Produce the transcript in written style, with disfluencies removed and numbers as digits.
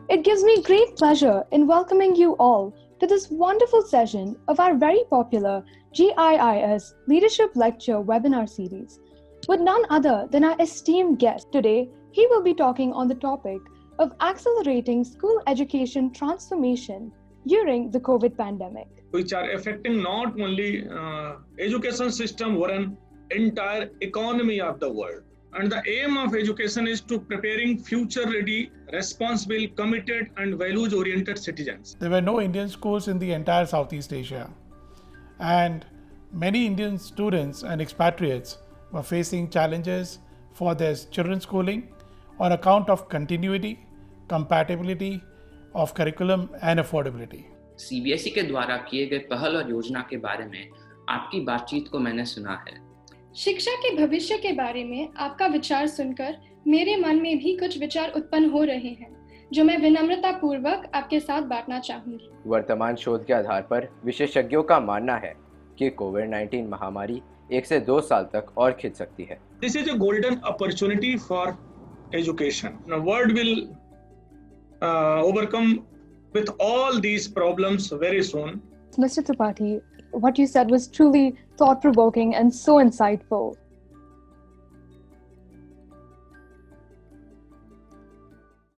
It gives me great pleasure in welcoming you all to this wonderful session of our very popular GIIS Leadership Lecture webinar series with none other than our esteemed guest. Today, he will be talking on the topic of accelerating school education transformation during the COVID pandemic, which are affecting not only education system but an entire economy of the world. And the aim of education is to preparing future-ready, responsible, committed, and values-oriented citizens. There were no Indian schools in the entire Southeast Asia, and many Indian students and expatriates were facing challenges for their children's schooling on account of continuity, compatibility of curriculum and affordability. CBSE के द्वारा किए गए पहल और योजना के बारे में आपकी बातचीत को मैंने सुना है। शिक्षा के भविष्य के बारे में आपका विचार सुनकर मेरे मन में भी कुछ विचार उत्पन्न हो रहे हैं, जो मैं विनम्रता पूर्वक आपके साथ बांटना चाहूंगी। वर्तमान शोध के आधार पर विशेषज्ञों का मानना है कि कोविड-19 महामारी 1 से 2 साल तक और खिंच सकती है। This is a golden opportunity for education. The world will overcome with all these problems very soon. Mr. Tripathi, what you said was truly thought-provoking and so insightful.